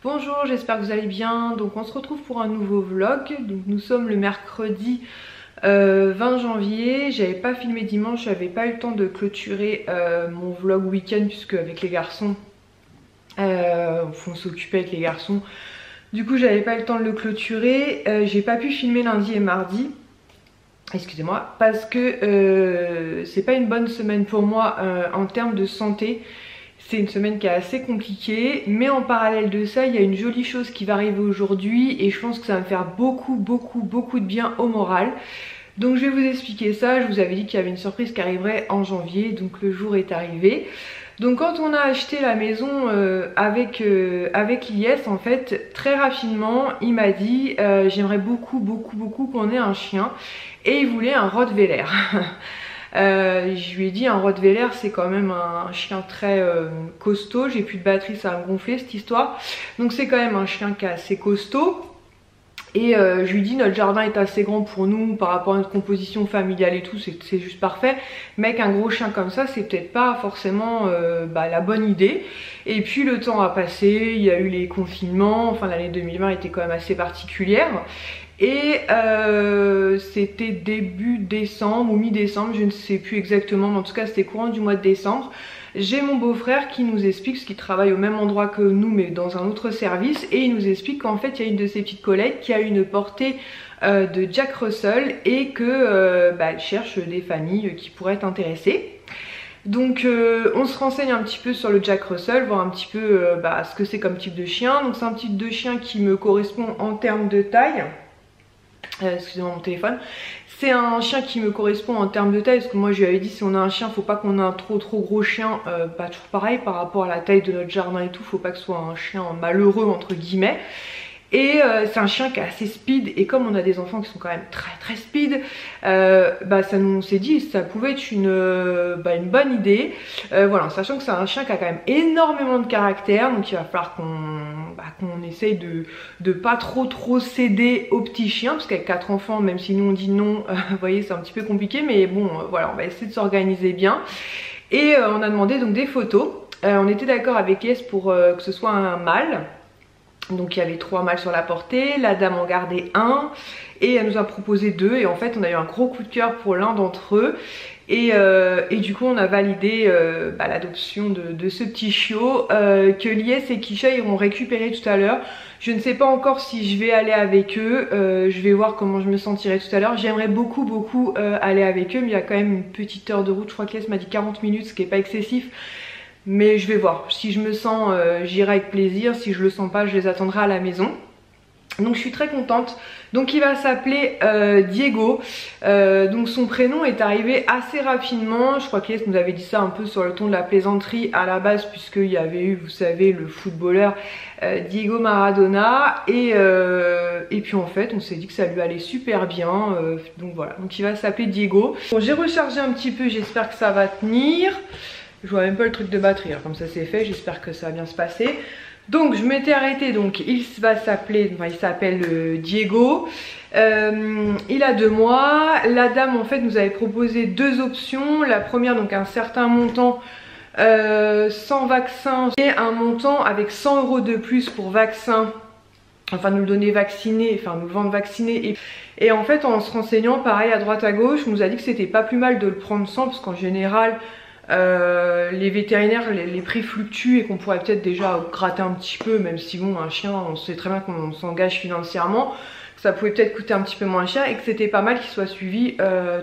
Bonjour, j'espère que vous allez bien. Donc on se retrouve pour un nouveau vlog. Donc nous sommes le mercredi 20 janvier. J'avais pas filmé dimanche, j'avais pas eu le temps de clôturer mon vlog week-end puisque avec les garçons, on s'occupait avec les garçons. Du coup j'avais pas eu le temps de le clôturer. J'ai pas pu filmer lundi et mardi. Excusez-moi, parce que c'est pas une bonne semaine pour moi en termes de santé. C'est une semaine qui est assez compliquée, mais en parallèle de ça, il y a une jolie chose qui va arriver aujourd'hui et je pense que ça va me faire beaucoup de bien au moral. Donc je vais vous expliquer ça. Je vous avais dit qu'il y avait une surprise qui arriverait en janvier, donc le jour est arrivé. Donc quand on a acheté la maison avec Lies, en fait, très rapidement, il m'a dit j'aimerais beaucoup qu'on ait un chien, et il voulait un Rottweiler. Je lui ai dit un Rottweiler c'est quand même un chien très costaud, j'ai plus de batterie, ça va me gonfler cette histoire. Donc c'est quand même un chien qui est assez costaud. Et je lui dis notre jardin est assez grand pour nous par rapport à notre composition familiale et tout, c'est juste parfait. Mais qu'un gros chien comme ça c'est peut-être pas forcément la bonne idée. Et puis le temps a passé, il y a eu les confinements, enfin l'année 2020 était quand même assez particulière. Et c'était début décembre ou mi-décembre, je ne sais plus exactement, mais en tout cas c'était courant du mois de décembre. J'ai mon beau-frère qui nous explique, parce qu'il travaille au même endroit que nous mais dans un autre service, et il nous explique qu'en fait il y a une de ses petites collègues qui a une portée de Jack Russell et que elle cherche des familles qui pourraient être intéressées. Donc on se renseigne un petit peu sur le Jack Russell, voir un petit peu ce que c'est comme type de chien. Donc c'est un type de chien qui me correspond en termes de taille. Excusez-moi mon téléphone. C'est un chien qui me correspond en termes de taille, parce que moi je lui avais dit si on a un chien faut pas qu'on ait un trop gros chien. Toujours pareil par rapport à la taille de notre jardin et tout, faut pas que ce soit un chien malheureux entre guillemets. Et c'est un chien qui est assez speed, et comme on a des enfants qui sont quand même très speed, on s'est dit ça pouvait être une bonne idée. Voilà, sachant que c'est un chien qui a quand même énormément de caractère, donc il va falloir qu'on essaye de pas trop céder aux petits chiens, parce qu'avec 4 enfants, même si nous on dit non, vous voyez c'est un petit peu compliqué, mais bon voilà, on va essayer de s'organiser bien. Et on a demandé donc des photos. On était d'accord avec Yes pour que ce soit un mâle. Donc il y avait 3 mâles sur la portée, la dame en gardait un et elle nous a proposé 2, et en fait on a eu un gros coup de cœur pour l'un d'entre eux. Et du coup on a validé l'adoption de ce petit chiot que Lies et Kisha iront récupérer tout à l'heure. Je ne sais pas encore si je vais aller avec eux, je vais voir comment je me sentirai tout à l'heure. J'aimerais beaucoup aller avec eux, mais il y a quand même une petite heure de route, je crois que Lies m'a dit 40 minutes, ce qui n'est pas excessif. Mais je vais voir, si je me sens, j'irai avec plaisir, si je le sens pas, je les attendrai à la maison. Donc je suis très contente. Donc il va s'appeler Diego. Donc son prénom est arrivé assez rapidement. Je crois qu'Elias nous avait dit ça un peu sur le ton de la plaisanterie à la base, puisqu'il y avait eu, vous savez, le footballeur Diego Maradona. Et puis en fait on s'est dit que ça lui allait super bien. Donc voilà, donc il va s'appeler Diego. Bon, j'ai rechargé un petit peu, j'espère que ça va tenir. Je vois même pas le truc de batterie, alors comme ça c'est fait, j'espère que ça va bien se passer. Donc je m'étais arrêtée, donc il s'appelle Diego. Il a 2 mois. La dame en fait nous avait proposé 2 options. La première, donc un certain montant sans vaccin, et un montant avec 100 € de plus pour vaccin. Enfin nous le donner vacciné, enfin nous le vendre vacciné. Et en fait en se renseignant pareil à droite à gauche, on nous a dit que c'était pas plus mal de le prendre sans, parce qu'en général les vétérinaires, les prix fluctuent et qu'on pourrait peut-être déjà gratter un petit peu, même si bon un chien on sait très bien qu'on s'engage financièrement, ça pouvait peut-être coûter un petit peu moins cher, et que c'était pas mal qu'il soit suivi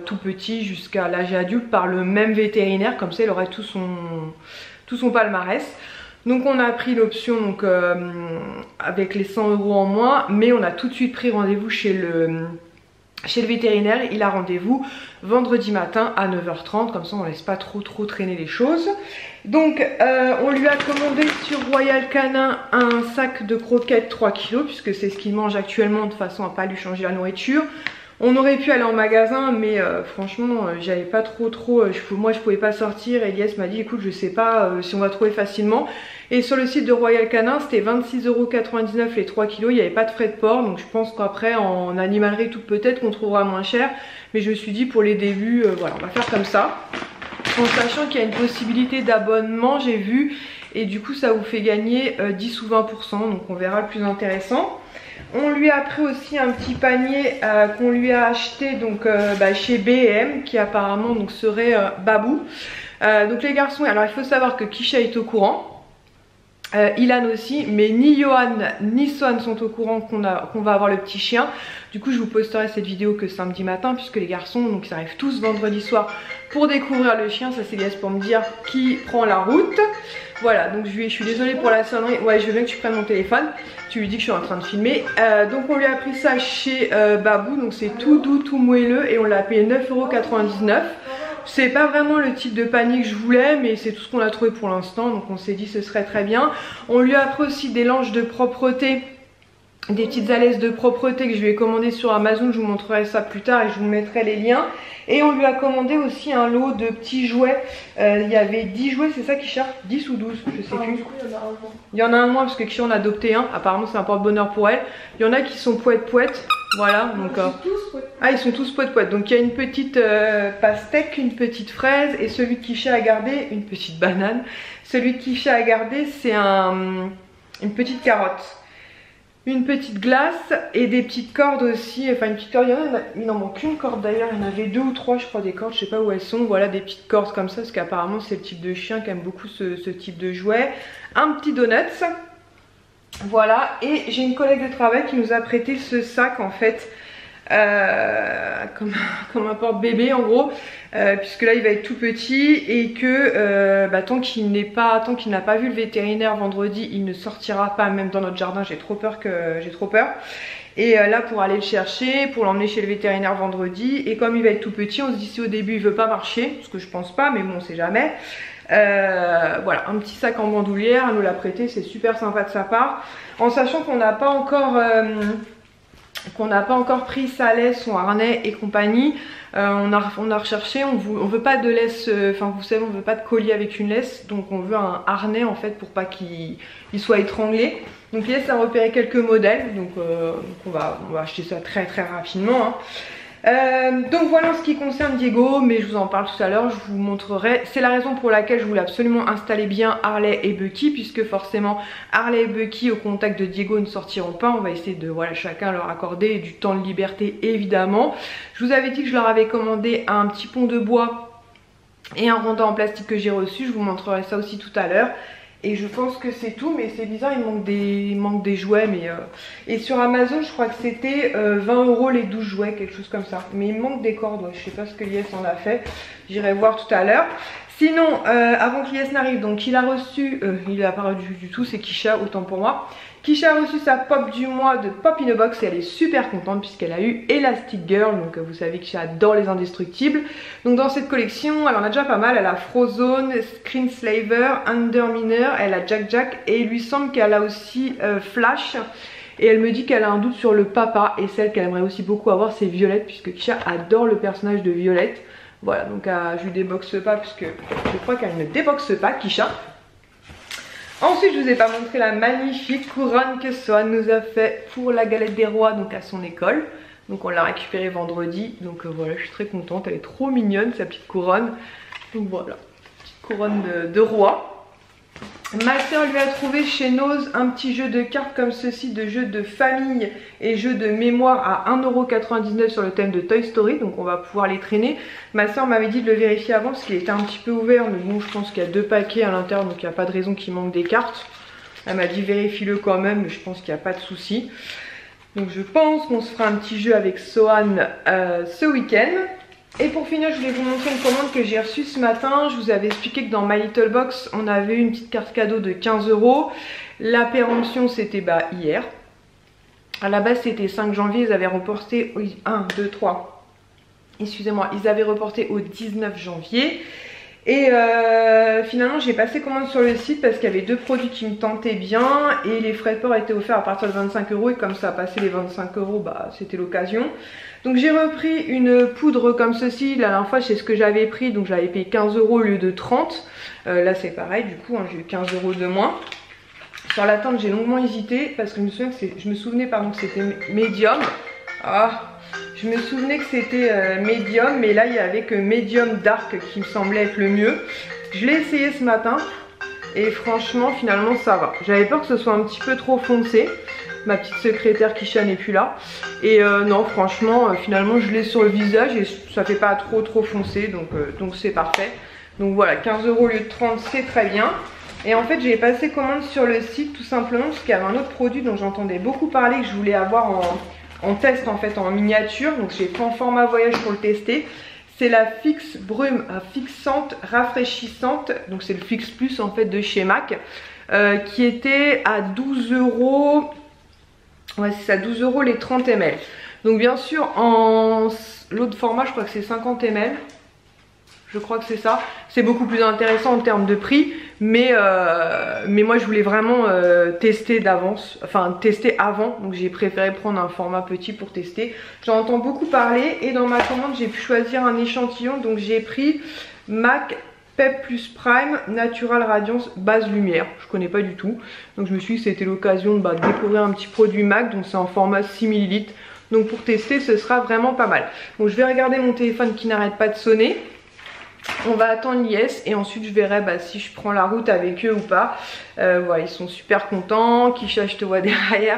tout petit jusqu'à l'âge adulte par le même vétérinaire, comme ça il aurait tout son palmarès. Donc on a pris l'option avec les 100 € en moins, mais on a tout de suite pris rendez-vous chez le vétérinaire. Il a rendez-vous vendredi matin à 9 h 30, comme ça on laisse pas trop traîner les choses. Donc on lui a commandé sur Royal Canin un sac de croquettes 3 kg, puisque c'est ce qu'il mange actuellement, de façon à pas lui changer la nourriture. On aurait pu aller en magasin, mais franchement j'avais pas moi je pouvais pas sortir. Elias m'a dit écoute je sais pas si on va trouver facilement. Et sur le site de Royal Canin c'était 26,99 € les 3 kg, il n'y avait pas de frais de port. Donc je pense qu'après en animalerie tout peut-être qu'on trouvera moins cher. Mais je me suis dit pour les débuts, voilà on va faire comme ça. En sachant qu'il y a une possibilité d'abonnement, j'ai vu. et du coup ça vous fait gagner 10 ou 20%, donc on verra le plus intéressant. On lui a pris aussi un petit panier qu'on lui a acheté donc chez B&M, qui apparemment donc serait Babou. Donc les garçons, alors il faut savoir que Kisha est au courant, Ilan aussi, mais ni Johan ni Swan sont au courant qu'on va avoir le petit chien. Du coup je vous posterai cette vidéo que samedi matin, puisque les garçons donc ils arrivent tous vendredi soir pour découvrir le chien. Ça c'est Lies pour me dire qui prend la route. Voilà, donc je suis désolée pour la sonnerie. Ouais, je veux bien que tu prennes mon téléphone. Tu lui dis que je suis en train de filmer. Donc on lui a pris ça chez Babou, donc c'est tout doux, tout moelleux, et on l'a payé 9,99 €. C'est pas vraiment le type de panier que je voulais, mais c'est tout ce qu'on a trouvé pour l'instant, donc on s'est dit ce serait très bien. On lui a pris aussi des langes de propreté, des petites alaises de propreté que je lui ai commandé sur Amazon. Je vous montrerai ça plus tard et je vous mettrai les liens. Et on lui a commandé aussi un lot de petits jouets. Il y avait 10 jouets, c'est ça Kisha? 10 ou 12, je sais plus. Il y en a un moins parce que Kisha en a adopté un. Apparemment c'est un porte-bonheur pour elle. Il y en a qui sont poète-poète. Voilà, donc ils sont tous poète-poète. Donc il y a une petite pastèque, une petite fraise, et celui que Kisha a gardé, une petite banane. Celui que Kisha a gardé, c'est une petite carotte, une petite glace et des petites cordes aussi. Enfin une petite corde, il n'en manque qu'une corde d'ailleurs, il y en avait 2 ou 3 je crois des cordes, je sais pas où elles sont. Voilà, des petites cordes comme ça, parce qu'apparemment c'est le type de chien qui aime beaucoup ce type de jouet. Un petit donut. Voilà, et j'ai une collègue de travail qui nous a prêté ce sac en fait, comme un porte-bébé en gros, puisque là il va être tout petit, et que tant qu'il n'a pas vu le vétérinaire vendredi, il ne sortira pas même dans notre jardin. J'ai trop peur. Et là pour aller le chercher, pour l'emmener chez le vétérinaire vendredi, et comme il va être tout petit, on se dit si au début il veut pas marcher, ce que je pense pas, mais bon on sait jamais. Voilà, un petit sac en bandoulière, elle nous l'a prêté, c'est super sympa de sa part, en sachant qu'on n'a pas encore pris sa laisse, son harnais et compagnie. On a recherché, on veut pas de laisse, enfin vous savez, on veut pas de collier avec une laisse, donc on veut un harnais en fait pour pas qu'il soit étranglé. Donc Lies a repéré quelques modèles, donc on va acheter ça très rapidement, hein. Donc voilà en ce qui concerne Diego, mais je vous en parle tout à l'heure, je vous montrerai. C'est la raison pour laquelle je voulais absolument installer bien Harley et Bucky, puisque forcément Harley et Bucky au contact de Diego ne sortiront pas. On va essayer de chacun leur accorder du temps de liberté évidemment. Je vous avais dit que je leur avais commandé un petit pont de bois et un rondin en plastique que j'ai reçu, je vous montrerai ça aussi tout à l'heure. Et je pense que c'est tout, mais c'est bizarre, il manque des jouets. Mais et sur Amazon, je crois que c'était 20 € les 12 jouets, quelque chose comme ça. Mais il manque des cordes, ouais. Je sais pas ce que Lies en a fait. J'irai voir tout à l'heure. Sinon, avant que Lies n'arrive, donc il a reçu, il a pas reçu du tout, c'est Kisha, autant pour moi. Kisha a reçu sa pop du mois de Pop in a Box et elle est super contente puisqu'elle a eu Elastic Girl, donc vous savez que j'adore les indestructibles. Donc dans cette collection, elle en a déjà pas mal, elle a Frozone, Screenslaver, Underminer, elle a Jack Jack, et il lui semble qu'elle a aussi Flash. Et elle me dit qu'elle a un doute sur le papa, et celle qu'elle aimerait aussi beaucoup avoir c'est Violette, puisque Kisha adore le personnage de Violette. Voilà, donc je lui déboxe pas puisque je crois qu'elle ne déboxe pas Kisha. Ensuite, je vous ai pas montré la magnifique couronne que Swan nous a fait pour la galette des rois, donc à son école. Donc on l'a récupérée vendredi, donc voilà, je suis très contente, elle est trop mignonne sa petite couronne. Donc voilà, petite couronne de roi. Ma soeur lui a trouvé chez Nose un petit jeu de cartes comme ceci, de jeu de famille et jeu de mémoire à 1,99 € sur le thème de Toy Story, donc on va pouvoir les traîner. Ma soeur m'avait dit de le vérifier avant parce qu'il était un petit peu ouvert, mais bon je pense qu'il y a 2 paquets à l'intérieur, donc il n'y a pas de raison qu'il manque des cartes. Elle m'a dit vérifie-le quand même, mais je pense qu'il n'y a pas de souci. Donc je pense qu'on se fera un petit jeu avec Sohan ce week-end. Et pour finir, je voulais vous montrer une commande que j'ai reçue ce matin. Je vous avais expliqué que dans My Little Box, on avait une petite carte cadeau de 15 €. La péremption, c'était hier. À la base, c'était 5 janvier. Ils avaient reporté... Oui, 1, 2, 3. Excusez-moi. Ils avaient reporté au 19 janvier. Et finalement, j'ai passé commande sur le site parce qu'il y avait 2 produits qui me tentaient bien. Et les frais de port étaient offerts à partir de 25 €. Et comme ça a passé les 25 €, c'était l'occasion. Donc j'ai repris une poudre comme ceci. La dernière fois c'est ce que j'avais pris, donc j'avais payé 15 € au lieu de 30. Là c'est pareil du coup, hein, j'ai eu 15 € de moins. Sur la teinte j'ai longuement hésité parce que je me souvenais que c'était médium. Je me souvenais que c'était médium, mais là il n'y avait que médium dark qui me semblait être le mieux. Je l'ai essayé ce matin. Et franchement finalement ça va. J'avais peur que ce soit un petit peu trop foncé. Ma petite secrétaire Kisha n'est plus là. Et non franchement finalement je l'ai sur le visage et ça fait pas trop foncé, donc c'est parfait. Donc voilà, 15 € au lieu de 30, c'est très bien. Et en fait j'ai passé commande sur le site tout simplement parce qu'il y avait un autre produit dont j'entendais beaucoup parler, que je voulais avoir en test en fait, en miniature. Donc j'ai fait en format voyage pour le tester. C'est la Fix Brume fixante rafraîchissante, donc c'est le Fix Plus en fait de chez MAC, qui était à 12 €. Ouais, c'est ça, 12 € les 30 ml. Donc bien sûr en l'autre format je crois que c'est 50 ml. Je crois que c'est ça. C'est beaucoup plus intéressant en termes de prix. Mais moi je voulais vraiment tester d'avance. Enfin tester avant. Donc j'ai préféré prendre un format petit pour tester. J'en entends beaucoup parler. Et dans ma commande j'ai pu choisir un échantillon. Donc j'ai pris MAC Pep Plus Prime Natural Radiance Base Lumière. Je connais pas du tout. Donc je me suis dit que c'était l'occasion de découvrir un petit produit MAC. Donc c'est en format 6 ml. Donc pour tester ce sera vraiment pas mal. Donc je vais regarder mon téléphone qui n'arrête pas de sonner. On va attendre l'IS et ensuite je verrai si je prends la route avec eux ou pas. Voilà, ils sont super contents. Kisha, je te vois derrière.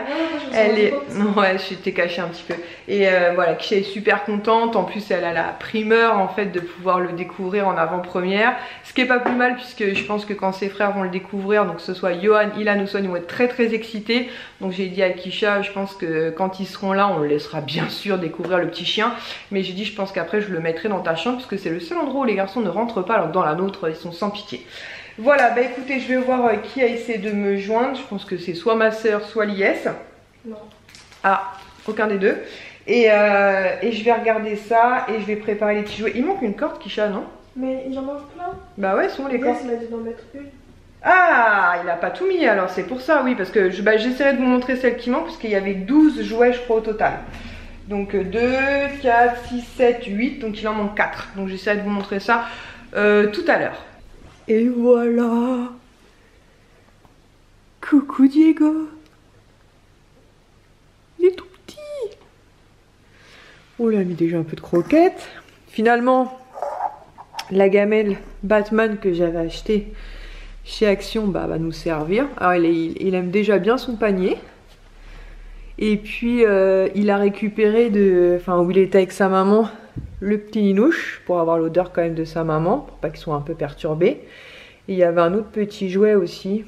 Elle est... Ouais, je t'ai caché un petit peu. Et voilà, Kisha est super contente. En plus, elle a la primeur en fait de pouvoir le découvrir en avant-première. Ce qui est pas plus mal puisque je pense que quand ses frères vont le découvrir, donc que ce soit Johan, Ilan ou Son, ils vont être très excités. Donc j'ai dit à Kisha, je pense que quand ils seront là, on le laissera bien sûr découvrir le petit chien. Mais j'ai dit, je pense qu'après je le mettrai dans ta chambre puisque c'est le seul endroit où les garçons ne rentrent pas, alors que dans la nôtre ils sont sans pitié. Voilà, bah écoutez, je vais voir qui a essayé de me joindre. Je pense que c'est soit ma soeur, soit l'IS. Non. Ah, aucun des deux. Et je vais regarder ça et je vais préparer les petits jouets. Il manque une corde, Kisha, non? Mais il en manque plein. Bah ouais, sont les cordes. Il m'a dit d'en mettre une. Ah, il a pas tout mis alors, c'est pour ça, oui, parce que j'essaierai de vous montrer celle qui manque, parce qu'il y avait 12 jouets, je crois, au total. Donc 2, 4, 6, 7, 8, donc il en manque 4. Donc j'essaierai de vous montrer ça tout à l'heure. Et voilà. Coucou Diego. Il est tout petit. On lui a mis déjà un peu de croquettes. Finalement, la gamelle Batman que j'avais achetée chez Action va nous servir. Alors il aime déjà bien son panier. Et puis il a récupéré où il était avec sa maman, le petit Ninouche, pour avoir l'odeur quand même de sa maman, pour pas qu'il soit un peu perturbé. Et il y avait un autre petit jouet aussi,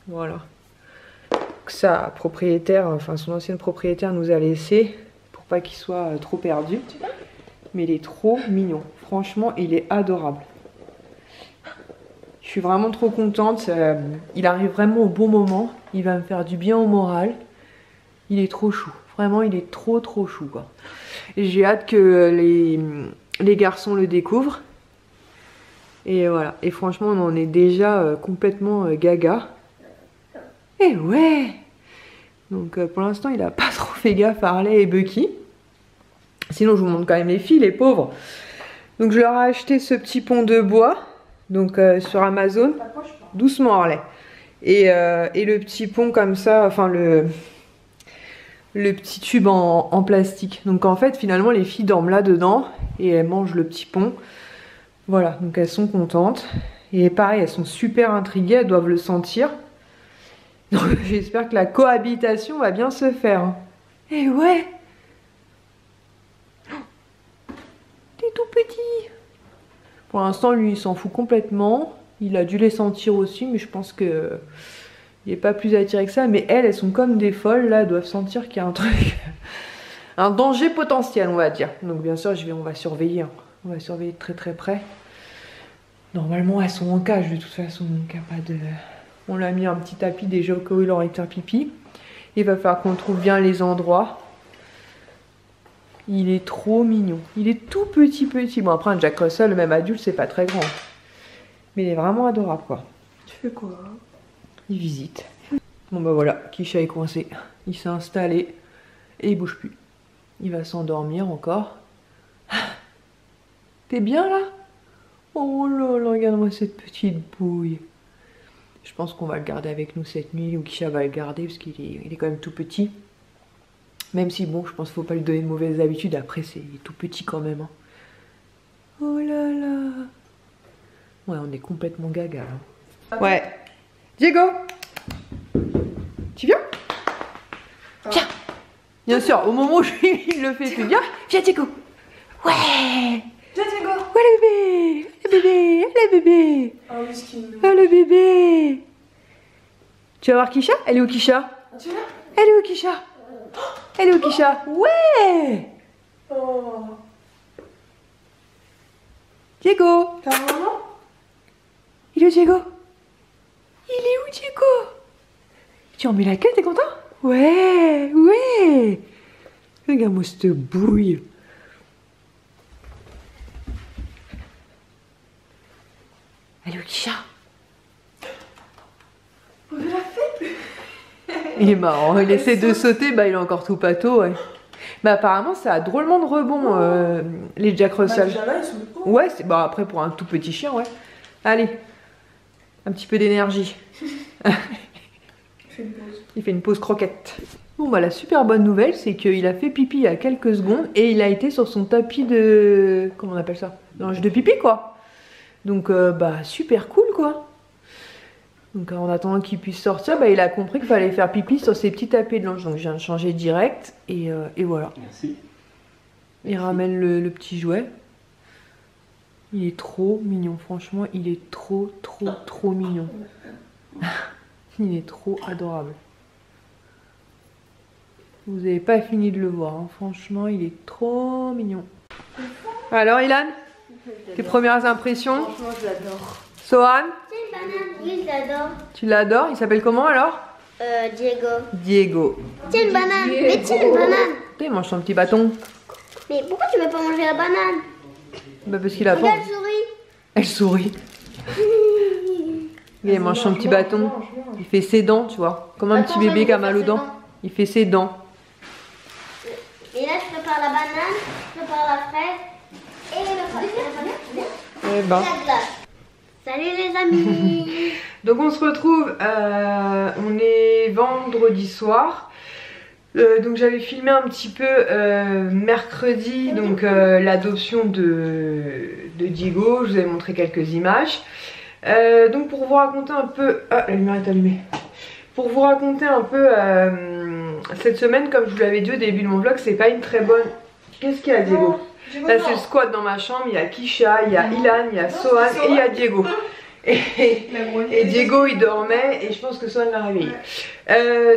voilà, que sa propriétaire, son ancienne propriétaire nous a laissé, pour pas qu'il soit trop perdu. Mais il est trop mignon, franchement il est adorable. Je suis vraiment trop contente, il arrive vraiment au bon moment, il va me faire du bien au moral. Il est trop chou, vraiment il est trop chou quoi. J'ai hâte que les garçons le découvrent. Et voilà, et franchement on en est déjà complètement gaga. Et ouais. Donc pour l'instant il a pas trop fait gaffe à Harley et Bucky. Sinon je vous montre quand même les filles, les pauvres. Donc je leur ai acheté ce petit pont de bois, donc sur Amazon. Doucement Harley. Et le petit pont comme ça, le petit tube en plastique. Donc en fait finalement les filles dorment là dedans et elles mangent le petit pont. Voilà, donc elles sont contentes. Et pareil, elles sont super intriguées, elles doivent le sentir. Donc j'espère que la cohabitation va bien se faire. Et ouais. T'es tout petit. Pour l'instant lui il s'en fout complètement. Il a dû les sentir aussi, mais je pense que il n'est pas plus attiré que ça. Mais elles sont comme des folles, là, elles doivent sentir qu'il y a un truc, un danger potentiel, on va dire. Donc bien sûr, on va surveiller. Hein. On va surveiller de très près. Normalement, elles sont en cage de toute façon, donc il n'y a pas de... On lui a mis un petit tapis déjà au cas où il aurait été un pipi. Il va falloir qu'on trouve bien les endroits. Il est trop mignon. Il est tout petit. Bon, après, un Jack Russell, même adulte, c'est pas très grand. Mais il est vraiment adorable, quoi. Tu fais quoi? Il visite. Bon bah voilà, Kisha est coincé. Il s'est installé et il bouge plus. Il va s'endormir encore. T'es bien là? Oh là là, regarde-moi cette petite bouille. Je pense qu'on va le garder avec nous cette nuit, ou Kisha va le garder parce qu'il est quand même tout petit. Même si bon, je pense qu'il faut pas lui donner de mauvaises habitudes. Après, il est tout petit quand même. Hein. Oh là là. Ouais, on est complètement gaga là. Ouais. Diego, tu viens? Viens. Bien sûr, au moment où il le fait, tu viens. Viens Diego. Ouais. Viens Diego. Ouais le bébé. Le bébé. Le bébé. Ah oui, ce qu'il me... Oh le bébé. Tu vas voir Kisha? Elle est où Kisha? Tu vois? Elle est où Kisha? Elle est où Kisha? Ouais. Oh. Diego. T'as un maman? Il est où Diego? Il est où Diego? Tu en mets la queue, t'es content? Ouais, ouais. Regarde-moi cette bouille. Elle est où Kisha? On l'a fait. Il est marrant, il essaie de sauter, bah il est encore tout pâteau, ouais. Mais apparemment ça a drôlement de rebond, les Jack Russell. Déjà là, ils sont hauts. Ouais, bah après pour un tout petit chien, ouais. Allez, un petit peu d'énergie. Fais une pause. Il fait une pause croquette. Bon bah la super bonne nouvelle, c'est qu'il a fait pipi il y a quelques secondes et il a été sur son tapis de... Comment on appelle ça? Linge de pipi quoi. Donc bah super cool quoi. Donc en attendant qu'il puisse sortir, bah, il a compris qu'il fallait faire pipi sur ses petits tapis de linge. Donc je viens de changer direct et voilà. Merci. Il ramène le petit jouet. Il est trop mignon, franchement, il est trop mignon. Il est trop adorable. Vous n'avez pas fini de le voir, hein. Franchement, il est trop mignon. Alors Ilan, tes premières impressions? Franchement, je l'adore. Sohan, C'est une banane, oui, je l'adore. tu l'adores? Il s'appelle comment alors? Diego. Diego. C'est une banane, mais c'est une banane. Il mange son petit bâton. Mais pourquoi tu veux pas manger la banane? Bah parce qu'il a pas. Regarde, souris. Elle sourit. Il mange son petit bâton. Il fait ses dents, tu vois. Comme un petit Attends, bébé ça, qui a il mal fait aux ses dents. dents. Il fait ses dents. Et là, je prépare la banane, je prépare la fraise et Eh ben. la glace. Salut les amis. Donc on se retrouve, on est vendredi soir. Donc j'avais filmé un petit peu mercredi donc l'adoption de Diego. Je vous avais montré quelques images. Donc pour vous raconter un peu... Ah, la lumière est allumée. Pour vous raconter un peu cette semaine, comme je vous l'avais dit au début de mon vlog, c'est pas une très bonne... Qu'est-ce qu'il y a Diego? Là c'est le squat dans ma chambre, il y a Kisha, il y a Ilan, il y a Sohan et il y a Diego. Et Diego il dormait et je pense que Sohan l'a réveillé.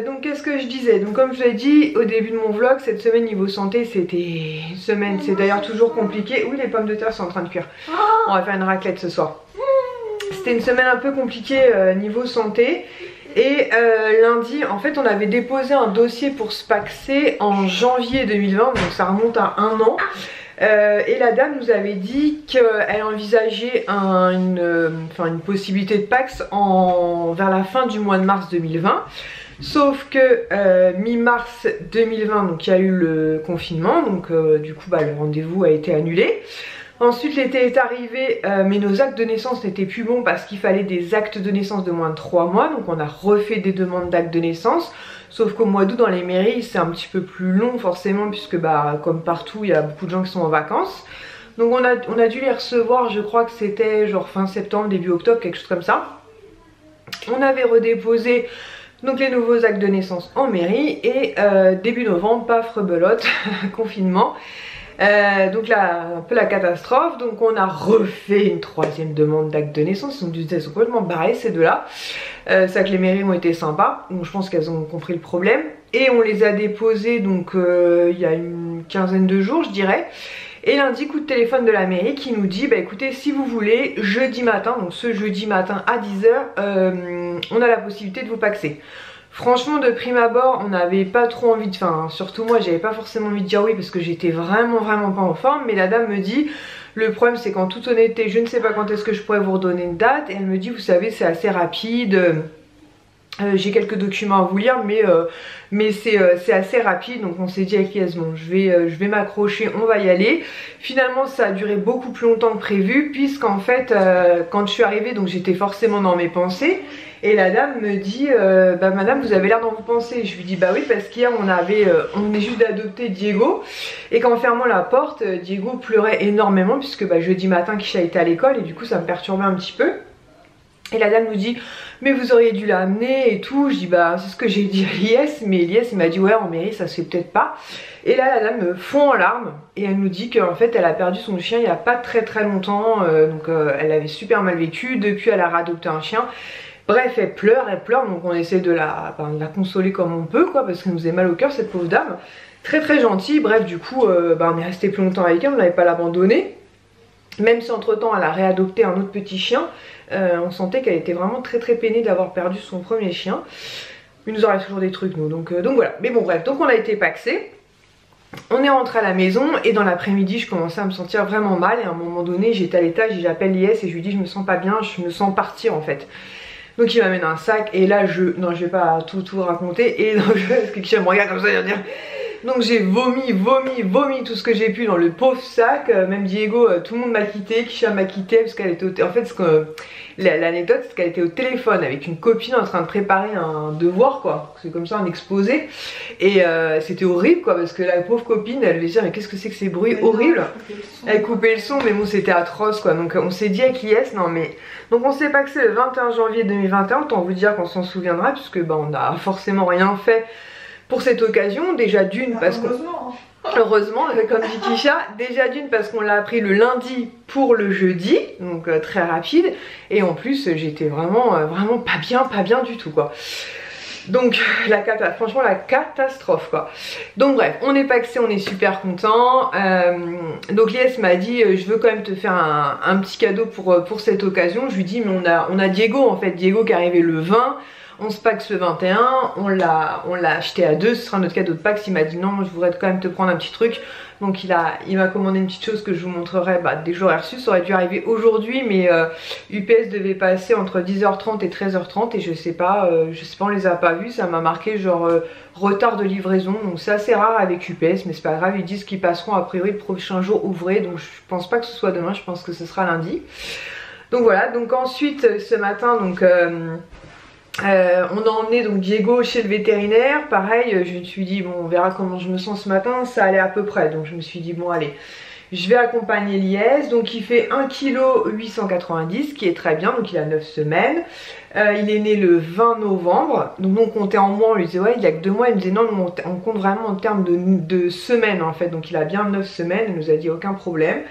Donc qu'est-ce que je disais? Donc comme je l'ai dit au début de mon vlog, cette semaine niveau santé c'était une semaine, c'est d'ailleurs toujours compliqué. Oui, les pommes de terre sont en train de cuire. On va faire une raclette ce soir. C'était une semaine un peu compliquée niveau santé. Et lundi, en fait, on avait déposé un dossier pour se paxer en janvier 2020, donc ça remonte à 1 an. Et la dame nous avait dit qu'elle envisageait une possibilité de pax vers la fin du mois de mars 2020. Sauf que mi-mars 2020, donc il y a eu le confinement, donc du coup bah, le rendez-vous a été annulé. Ensuite l'été est arrivé, mais nos actes de naissance n'étaient plus bons parce qu'il fallait des actes de naissance de moins de 3 mois. Donc on a refait des demandes d'actes de naissance. Sauf qu'au mois d'août dans les mairies c'est un petit peu plus long forcément puisque bah, comme partout il y a beaucoup de gens qui sont en vacances. Donc on a dû les recevoir, je crois que c'était genre fin septembre, début octobre, quelque chose comme ça. On avait redéposé donc les nouveaux actes de naissance en mairie et début novembre, paf, rebelote, confinement. Donc là, un peu la catastrophe. Donc on a refait une 3e demande d'acte de naissance. Elles sont complètement barrées ces deux-là. C'est vrai que les mairies ont été sympas. Donc je pense qu'elles ont compris le problème. Et on les a déposées donc il y a une quinzaine de jours je dirais. Et lundi, coup de téléphone de la mairie qui nous dit bah écoutez, si vous voulez, jeudi matin, donc ce jeudi matin à 10 h, on a la possibilité de vous paxer. Franchement de prime abord on n'avait pas trop envie de... Enfin surtout moi j'avais pas forcément envie de dire oui parce que j'étais vraiment pas en forme. Mais la dame me dit le problème c'est qu'en toute honnêteté je ne sais pas quand est-ce que je pourrais vous redonner une date. Et elle me dit vous savez c'est assez rapide. J'ai quelques documents à vous lire mais c'est assez rapide. Donc on s'est dit avec Lies bon je vais m'accrocher, on va y aller. Finalement ça a duré beaucoup plus longtemps que prévu puisqu'en fait quand je suis arrivée donc j'étais forcément dans mes pensées. Et la dame me dit bah madame vous avez l'air dans vos pensées. Je lui dis bah oui parce qu'hier on venait juste d'adopter Diego. Et qu'en fermant la porte Diego pleurait énormément puisque bah, jeudi matin Kisha était à l'école et du coup ça me perturbait un petit peu. Et la dame nous dit mais vous auriez dû l'amener et tout. Je dis bah c'est ce que j'ai dit à Lies, mais Lies il m'a dit ouais en mairie ça se fait peut-être pas. Et là la dame fond en larmes et elle nous dit qu'en fait elle a perdu son chien il n'y a pas très longtemps, donc elle avait super mal vécu, depuis elle a réadopté un chien. Bref elle pleure, donc on essaie de la consoler comme on peut quoi, parce qu'elle nous faisait mal au cœur cette pauvre dame. Très gentille, bref du coup on est resté plus longtemps avec elle, on n'avait pas l'abandonner. Même si entre temps elle a réadopté un autre petit chien, on sentait qu'elle était vraiment très peinée d'avoir perdu son premier chien. Il nous en reste toujours des trucs nous, donc voilà. Mais bon bref, donc on a été paxé. On est rentré à la maison et dans l'après-midi je commençais à me sentir vraiment mal et à un moment donné j'étais à l'étage et j'appelle Lies et je lui dis je me sens pas bien, je me sens partir en fait. Donc il m'amène un sac et là non je vais pas tout raconter et donc parce que Kisha me regarde comme ça il va dire. Donc j'ai vomi tout ce que j'ai pu dans le pauvre sac, même Diego, tout le monde m'a quitté, Kisha m'a quitté parce qu'elle était en fait l'anecdote c'est qu'elle était au téléphone avec une copine en train de préparer un devoir quoi, c'est comme ça un exposé et c'était horrible quoi parce que la pauvre copine elle devait dire mais qu'est-ce que c'est que ces bruits horribles, elle coupait le son mais bon c'était atroce quoi, donc on s'est dit avec Lies non mais donc on s'est paxé le 21 janvier 2021, autant vous dire qu'on s'en souviendra puisque bah on a forcément rien fait pour cette occasion, déjà d'une parce qu'on... Heureusement, comme dit Kisha, déjà d'une parce qu'on l'a appris le lundi pour le jeudi, donc très rapide, et en plus j'étais vraiment pas bien du tout quoi. Donc franchement la catastrophe quoi. Donc bref, on est paxé, on est super content. Donc Lies m'a dit je veux quand même te faire un petit cadeau pour cette occasion. Je lui dis mais on a Diego en fait, Diego qui est arrivé le 20. On se paxe le 21, on l'a acheté à 2, ce sera notre cadeau de Pax. Il m'a dit non, je voudrais quand même te prendre un petit truc. Donc il m'a commandé une petite chose que je vous montrerai dès que j'aurai reçu. Ça aurait dû arriver aujourd'hui, mais UPS devait passer entre 10h30 et 13h30 et je sais pas, on les a pas vus. Ça m'a marqué genre retard de livraison. Donc c'est assez rare avec UPS, mais c'est pas grave. Ils disent qu'ils passeront a priori le prochain jour ouvré. Donc je pense pas que ce soit demain, je pense que ce sera lundi. Donc voilà, donc ensuite ce matin, donc... on a emmené donc Diego chez le vétérinaire, pareil je me suis dit bon on verra comment je me sens ce matin, ça allait à peu près donc je me suis dit bon allez je vais accompagner Lies, donc il fait 1,890 kg qui est très bien, donc il a 9 semaines, il est né le 20 novembre, donc on comptait en mois, on lui disait ouais il y a que 2 mois, il me disait non on compte vraiment en termes de semaines en fait, donc il a bien 9 semaines, il nous a dit aucun problème,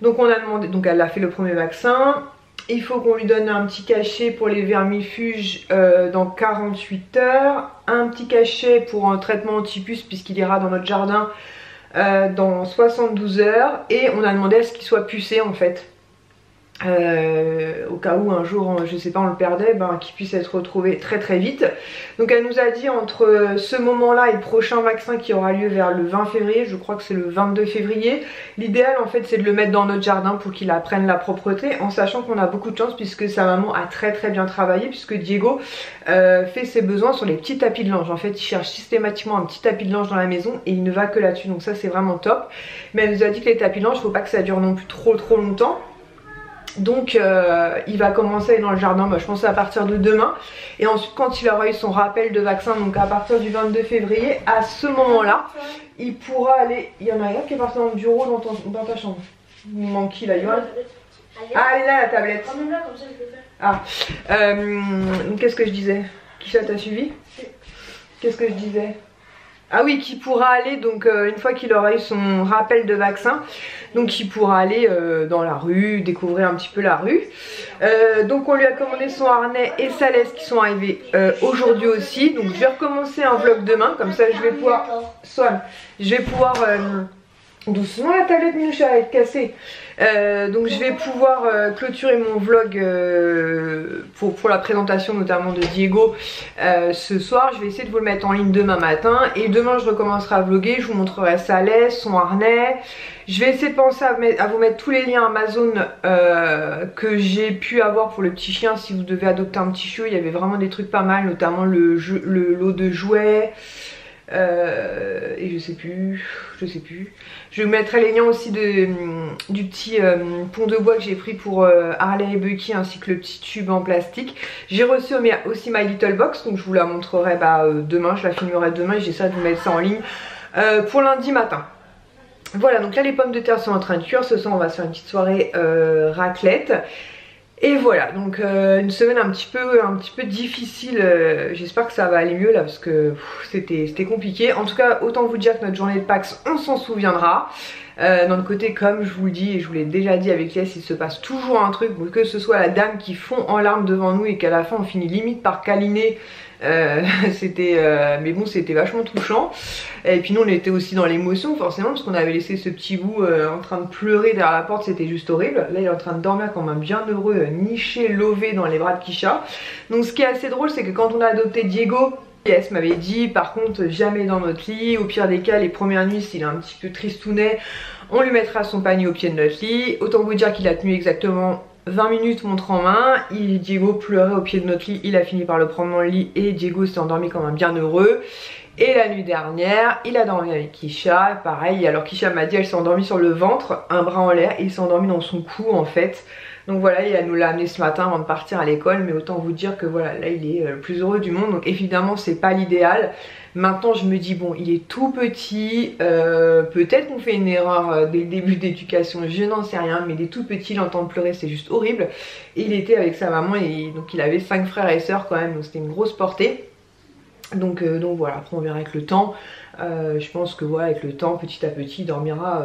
donc on a demandé, donc elle a fait le premier vaccin. Il faut qu'on lui donne un petit cachet pour les vermifuges dans 48 heures. Un petit cachet pour un traitement anti-puce puisqu'il ira dans notre jardin dans 72 heures. Et on a demandé à ce qu'il soit pucé en fait. Au cas où un jour, je sais pas, on le perdait, qu'il puisse être retrouvé très vite. Donc elle nous a dit entre ce moment-là et le prochain vaccin qui aura lieu vers le 20 février, je crois que c'est le 22 février, l'idéal en fait c'est de le mettre dans notre jardin pour qu'il apprenne la propreté, en sachant qu'on a beaucoup de chance puisque sa maman a très bien travaillé, puisque Diego fait ses besoins sur les petits tapis de linge. En fait il cherche systématiquement un petit tapis de linge dans la maison et il ne va que là-dessus, donc ça c'est vraiment top. Mais elle nous a dit que les tapis de linge, il ne faut pas que ça dure non plus trop longtemps. Donc il va commencer dans le jardin, je pense à partir de demain. Et ensuite quand il aura eu son rappel de vaccin, donc à partir du 22 février, à ce moment là il pourra aller... Il y en a un qui est parti dans le bureau dans ta chambre. Il manque qui là, Yoann? Ah elle est là la tablette. Qu'est-ce que je disais? Kisha t'a suivi? Qu'est-ce que je disais? Ah oui, qui pourra aller, donc une fois qu'il aura eu son rappel de vaccin, donc il pourra aller dans la rue, découvrir un petit peu la rue. Donc on lui a commandé son harnais et sa laisse qui sont arrivés aujourd'hui aussi. Donc je vais recommencer un vlog demain, comme ça je vais pouvoir... doucement la tablette Minoucha, elle va être cassée. Donc je vais pouvoir clôturer mon vlog pour la présentation notamment de Diego ce soir. Je vais essayer de vous le mettre en ligne demain matin et demain je recommencerai à vlogger, je vous montrerai sa laisse, son harnais. Je vais essayer de penser à vous mettre tous les liens Amazon que j'ai pu avoir pour le petit chien si vous devez adopter un petit chiot. Il y avait vraiment des trucs pas mal, notamment le lot de jouets. Et je sais plus. Je vous mettrai les liens aussi du petit pont de bois que j'ai pris pour Harley et Bucky, ainsi que le petit tube en plastique. J'ai reçu aussi My Little Box, donc je vous la montrerai demain, je la filmerai demain et j'essaierai de vous mettre ça en ligne pour lundi matin. Voilà, donc là les pommes de terre sont en train de cuire. Ce soir on va se faire une petite soirée raclette. Et voilà, donc une semaine un petit peu difficile, j'espère que ça va aller mieux là parce que c'était compliqué. En tout cas, autant vous dire que notre journée de Pâques, on s'en souviendra. Dans le côté com, je vous le dis et je vous l'ai déjà dit avec Lies, il se passe toujours un truc, que ce soit la dame qui fond en larmes devant nous et qu'à la fin on finit limite par câliner. Mais bon, c'était vachement touchant. Et puis nous on était aussi dans l'émotion forcément parce qu'on avait laissé ce petit bout en train de pleurer derrière la porte, c'était juste horrible. Là il est en train de dormir comme un bienheureux, niché, lové dans les bras de Kisha. Donc ce qui est assez drôle, c'est que quand on a adopté Diego, Lies m'avait dit par contre jamais dans notre lit, au pire des cas les premières nuits s'il est un petit peu tristounet, on lui mettra son panier au pied de notre lit. Autant vous dire qu'il a tenu exactement 20 minutes montre en main, Diego pleurait au pied de notre lit, il a fini par le prendre dans le lit et Diego s'est endormi comme un bienheureux. Et la nuit dernière, il a dormi avec Kisha, pareil, alors Kisha m'a dit elle s'est endormie sur le ventre, un bras en l'air, et il s'est endormi dans son cou en fait. Donc voilà, elle nous l'a amené ce matin avant de partir à l'école, mais autant vous dire que voilà, là il est le plus heureux du monde, donc évidemment c'est pas l'idéal. Maintenant je me dis bon, il est tout petit, peut-être qu'on fait une erreur dès le début d'éducation, je n'en sais rien, mais il est tout petit, l'entendre pleurer c'est juste horrible. Et il était avec sa maman et donc il avait 5 frères et sœurs quand même, donc c'était une grosse portée. Donc voilà, après on verra avec le temps, je pense que voilà, avec le temps, petit à petit, il dormira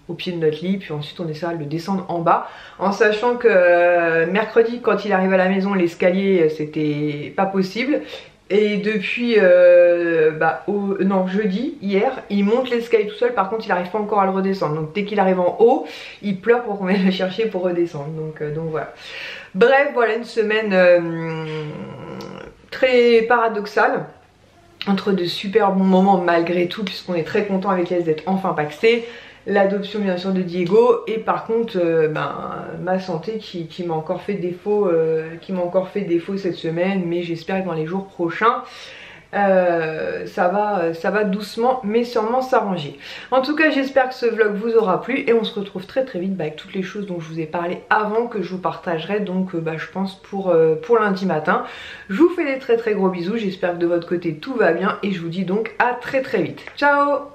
au pied de notre lit, puis ensuite on essaiera de le descendre en bas, en sachant que mercredi quand il arrive à la maison, l'escalier c'était pas possible. Et depuis jeudi, hier, il monte l'escalier tout seul, par contre il n'arrive pas encore à le redescendre. Donc dès qu'il arrive en haut, il pleure pour qu'on vienne le chercher pour redescendre. Donc voilà. Bref, voilà une semaine très paradoxale, entre de super bons moments malgré tout, puisqu'on est très content avec elle d'être enfin paxée. L'adoption bien sûr de Diego et par contre ma santé qui m'a encore fait défaut cette semaine, mais j'espère que dans les jours prochains ça va doucement mais sûrement s'arranger. En tout cas j'espère que ce vlog vous aura plu et on se retrouve très vite avec toutes les choses dont je vous ai parlé avant, que je vous partagerai donc je pense pour lundi matin. Je vous fais des très gros bisous, j'espère que de votre côté tout va bien et je vous dis donc à très vite. Ciao!